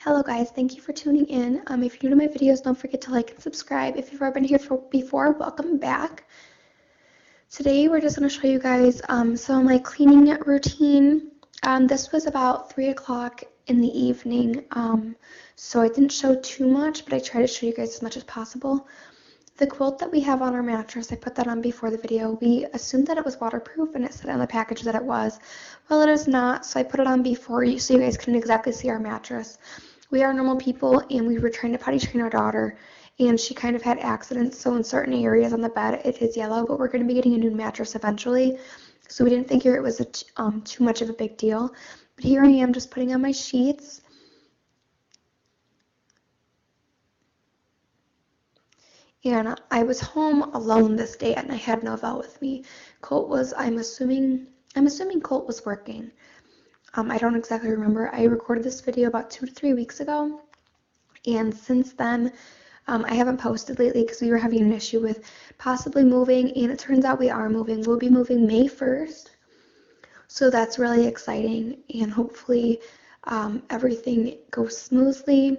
Hello guys, thank you for tuning in. If you're new to my videos, don't forget to like and subscribe. If you've ever been here before, welcome back. Today we're just going to show you guys some of my cleaning routine. This was about 3 o'clock in the evening, so I didn't show too much, but I tried to show you guys as much as possible. The quilt that we have on our mattress, I put that on before the video. We assumed that it was waterproof, and it said on the package that it was. Well, it is not, so I put it on before you so you guys couldn't exactly see our mattress. We are normal people, and we were trying to potty train our daughter, and she kind of had accidents, so in certain areas on the bed it is yellow, but we're going to be getting a new mattress eventually, so we didn't figure it was too much of a big deal. But here I am just putting on my sheets. And I was home alone this day, and I had Novelle with me. Colt was, I'm assuming Colt was working. I don't exactly remember. I recorded this video about 2 to 3 weeks ago, and since then, I haven't posted lately because we were having an issue with possibly moving, and it turns out we are moving. We'll be moving May 1st, so that's really exciting, and hopefully everything goes smoothly.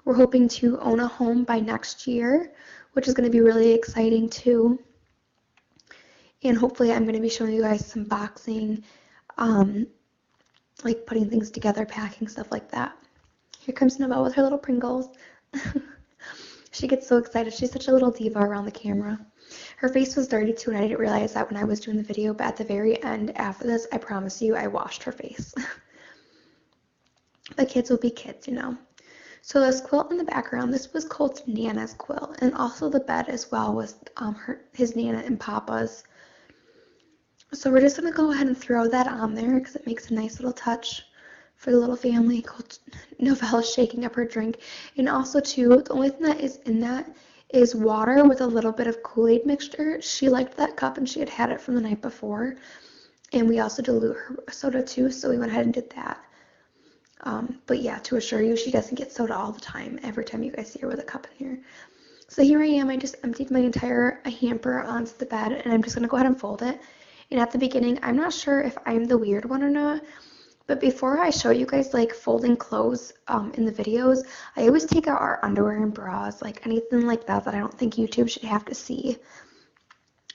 We're hoping to own a home by next year, which is going to be really exciting too. And hopefully I'm going to be showing you guys some boxing, like putting things together, packing, stuff like that. Here comes Novelle with her little Pringles. She gets so excited. She's such a little diva around the camera. Her face was dirty too, and I didn't realize that when I was doing the video, but at the very end after this, I promise you, I washed her face. But kids will be kids, you know. So this quilt in the background, this was Colt's Nana's quilt, and also the bed as well was his Nana and Papa's. So we're just going to go ahead and throw that on there because it makes a nice little touch for the little family. Novelle is shaking up her drink. And also too, the only thing that is in that is water with a little bit of Kool-Aid mixture. She liked that cup and she had had it from the night before. And we also dilute her soda too, so we went ahead and did that. But yeah, to assure you, she doesn't get soda all the time, every time you guys see her with a cup in here. So here I am, I just emptied my entire hamper onto the bed, and I'm just going to go ahead and fold it. And at the beginning, I'm not sure if I'm the weird one or not, but before I show you guys like folding clothes in the videos, I always take out our underwear and bras, like anything like that I don't think YouTube should have to see.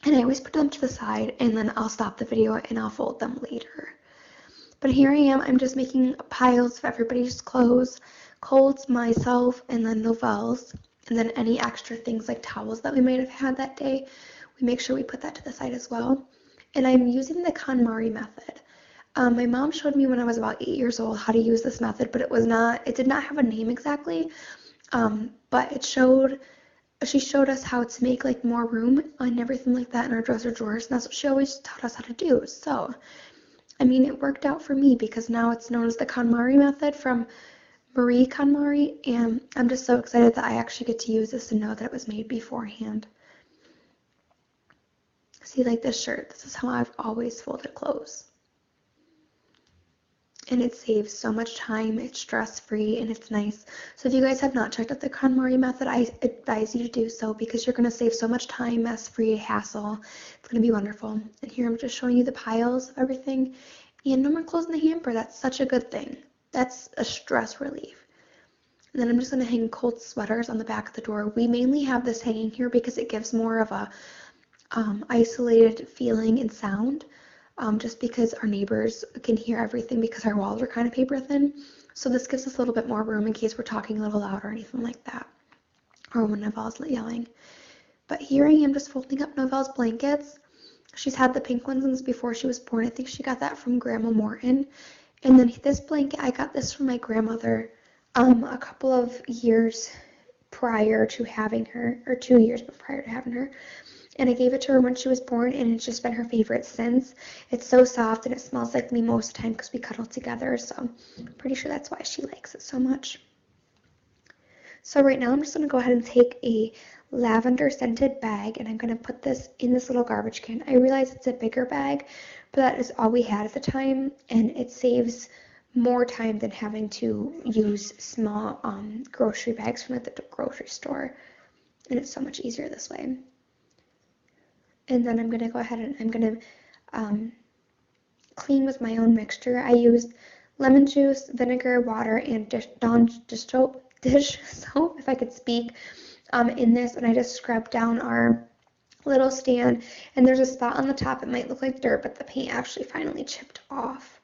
And I always put them to the side, and then I'll stop the video and I'll fold them later. But here I am, I'm just making piles of everybody's clothes, Colt's, myself, and then Novelle's, and then any extra things like towels that we might have had that day, we make sure we put that to the side as well. And I'm using the KonMari method. My mom showed me when I was about 8 years old how to use this method, but it did not have a name exactly, but she showed us how to make like more room and everything like that in our dresser drawers, and that's what she always taught us how to do. So I mean, it worked out for me because now it's known as the KonMari method from Marie KonMari, and I'm just so excited that I actually get to use this and know that it was made beforehand. See, like this shirt, this is how I've always folded clothes. And it saves so much time, it's stress-free, and it's nice. So if you guys have not checked out the KonMari method, I advise you to do so because you're going to save so much time, mess-free, hassle. It's going to be wonderful. And here I'm just showing you the piles of everything. And no more clothes in the hamper. That's such a good thing. That's a stress relief. And then I'm just going to hang Colt's sweaters on the back of the door. We mainly have this hanging here because it gives more of a isolated feeling and sound. Just because our neighbors can hear everything because our walls are kind of paper thin. So this gives us a little bit more room in case we're talking a little loud or anything like that. Or when Novelle's yelling. But here I am just folding up Novelle's blankets. She's had the pink ones since before she was born. I think she got that from Grandma Morton. And then this blanket, I got this from my grandmother a couple of years prior to having her, or 2 years prior to having her. And I gave it to her when she was born, and it's just been her favorite since. It's so soft, and it smells like me most of the time because we cuddle together, so I'm pretty sure that's why she likes it so much. So right now I'm just going to go ahead and take a lavender scented bag, and I'm going to put this in this little garbage can. I realize it's a bigger bag, but that is all we had at the time, and it saves more time than having to use small grocery bags from the grocery store, and it's so much easier this way. And then I'm going to go ahead and I'm going to clean with my own mixture. I used lemon juice, vinegar, water, and dish soap, if I could speak, in this. And I just scrubbed down our little stand, and there's a spot on the top. It might look like dirt, but the paint actually finally chipped off.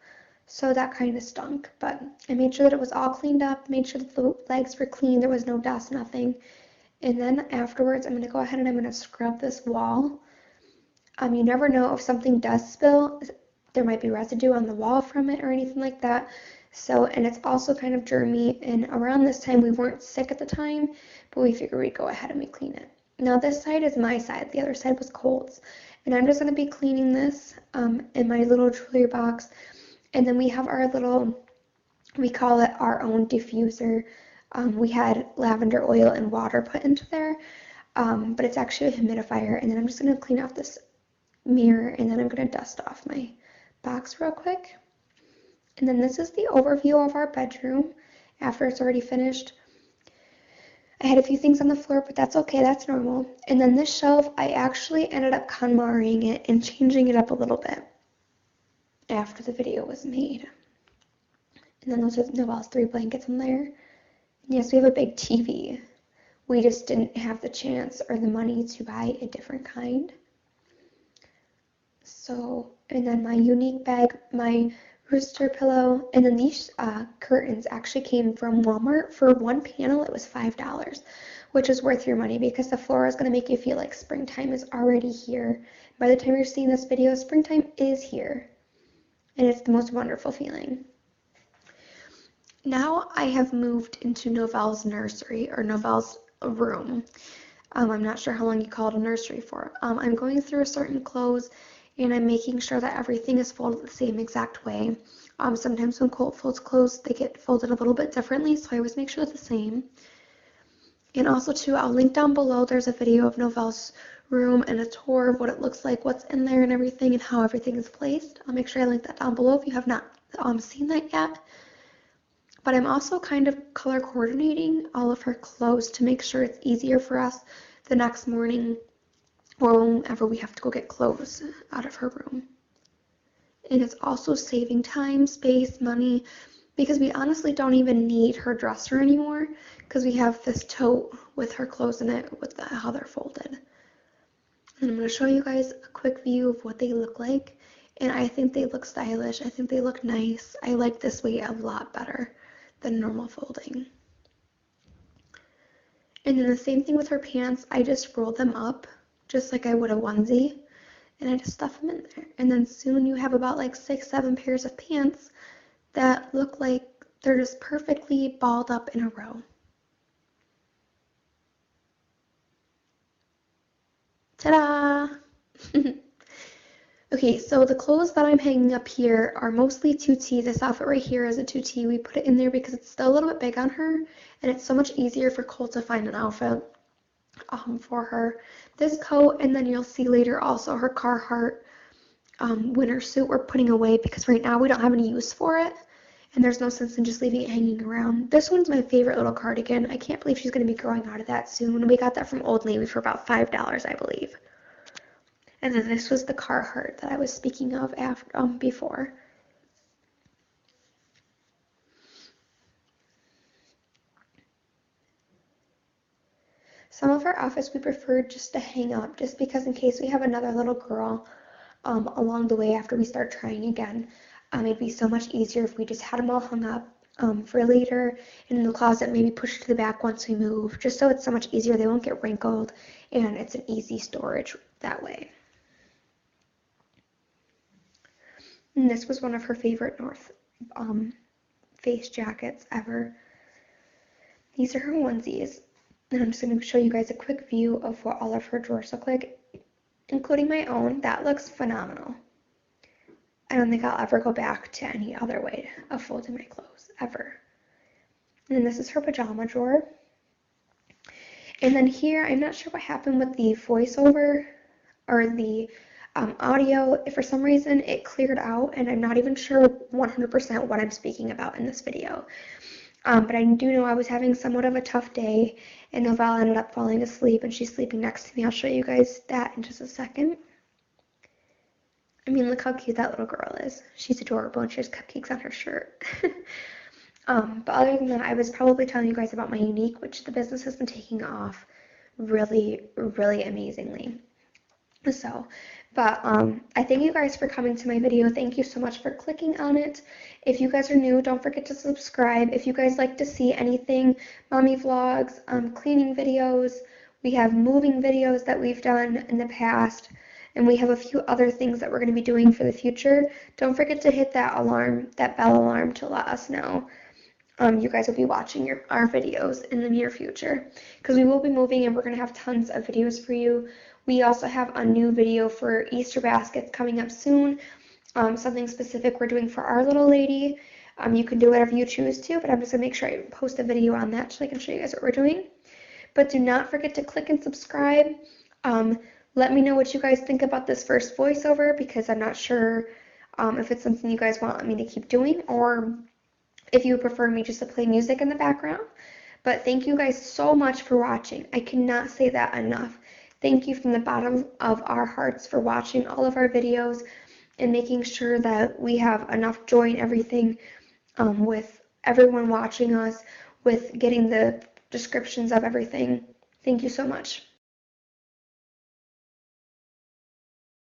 So that kind of stunk, but I made sure that it was all cleaned up, made sure that the legs were clean, there was no dust, nothing. And then afterwards, I'm going to go ahead and I'm going to scrub this wall. You never know if something does spill. There might be residue on the wall from it or anything like that. So, and it's also kind of germy, and around this time, we weren't sick at the time, but we figured we'd go ahead and we clean it. Now this side is my side, the other side was Colt's. And I'm just going to be cleaning this in my little jewelry box. And then we have our little, we call it our own diffuser. We had lavender oil and water put into there, but it's actually a humidifier. And then I'm just going to clean off this mirror, and then I'm going to dust off my box real quick. And then this is the overview of our bedroom after it's already finished. I had a few things on the floor, but that's okay, that's normal. And then this shelf, I actually ended up KonMariing it and changing it up a little bit after the video was made. And then those are Novelle's 3 blankets in there. And yes, we have a big TV. We just didn't have the chance or the money to buy a different kind. So, and then my Younique bag, my rooster pillow, and then these curtains actually came from Walmart. For one panel, it was $5, which is worth your money because the floor is going to make you feel like springtime is already here. By the time you're seeing this video, springtime is here, and it's the most wonderful feeling. Now I have moved into Novelle's nursery, or Novelle's room. I'm not sure how long you call it a nursery for. I'm going through certain clothes, and I'm making sure that everything is folded the same exact way. Sometimes when Colt folds clothes, they get folded a little bit differently, so I always make sure it's the same. And also, too, I'll link down below, there's a video of Novelle's room and a tour of what it looks like, what's in there and everything, and how everything is placed. I'll make sure I link that down below if you have not seen that yet. But I'm also kind of color coordinating all of her clothes to make sure it's easier for us the next morning or whenever we have to go get clothes out of her room. And it's also saving time, space, money, because we honestly don't even need her dresser anymore because we have this tote with her clothes in it with how they're folded. And I'm going to show you guys a quick view of what they look like. And I think they look stylish. I think they look nice. I like this way a lot better than normal folding. And then the same thing with her pants. I just roll them up just like I would a onesie, and I just stuff them in there. And then soon you have about like 6-7 pairs of pants that look like they're just perfectly balled up in a row. Ta-da! Okay, so the clothes that I'm hanging up here are mostly 2T. This outfit right here is a 2T. We put it in there because it's still a little bit big on her, and it's so much easier for Cole to find an outfit for her. This coat, and then you'll see later also her Carhartt winter suit we're putting away because right now we don't have any use for it, and there's no sense in just leaving it hanging around. This one's my favorite little cardigan. I can't believe she's going to be growing out of that soon. We got that from Old Navy for about $5, I believe. And then this was the Carhartt that I was speaking of before. Some of our outfits we prefer just to hang up, just because in case we have another little girl along the way after we start trying again, it'd be so much easier if we just had them all hung up for later and in the closet, maybe pushed to the back once we move, just so it's so much easier. They won't get wrinkled, and it's an easy storage that way. And this was one of her favorite North Face jackets ever. These are her onesies. And I'm just going to show you guys a quick view of what all of her drawers look like, including my own. That looks phenomenal. I don't think I'll ever go back to any other way of folding my clothes, ever. And then this is her pajama drawer. And then here, I'm not sure what happened with the voiceover or the audio. If for some reason it cleared out, and I'm not even sure 100% what I'm speaking about in this video. But I do know I was having somewhat of a tough day, and Novelle ended up falling asleep, and she's sleeping next to me. I'll show you guys that in just a second. I mean, look how cute that little girl is. She's adorable and she has cupcakes on her shirt. But other than that, I was probably telling you guys about my Younique, which the business has been taking off really, really amazingly. So, but I thank you guys for coming to my video. Thank you so much for clicking on it. If you guys are new, don't forget to subscribe. If you guys like to see anything, mommy vlogs, cleaning videos, we have moving videos that we've done in the past, and we have a few other things that we're going to be doing for the future. Don't forget to hit that alarm, that bell alarm, to let us know you guys will be watching our videos in the near future, because we will be moving and we're going to have tons of videos for you. We also have a new video for Easter baskets coming up soon, something specific we're doing for our little lady. You can do whatever you choose to, but I'm just going to make sure I post a video on that so I can show you guys what we're doing. But do not forget to click and subscribe. Let me know what you guys think about this first voiceover, because I'm not sure if it's something you guys want me to keep doing, or if you prefer me just to play music in the background. But thank you guys so much for watching. I cannot say that enough. Thank you from the bottom of our hearts for watching all of our videos and making sure that we have enough joy in everything, with everyone watching us, with getting the descriptions of everything. Thank you so much.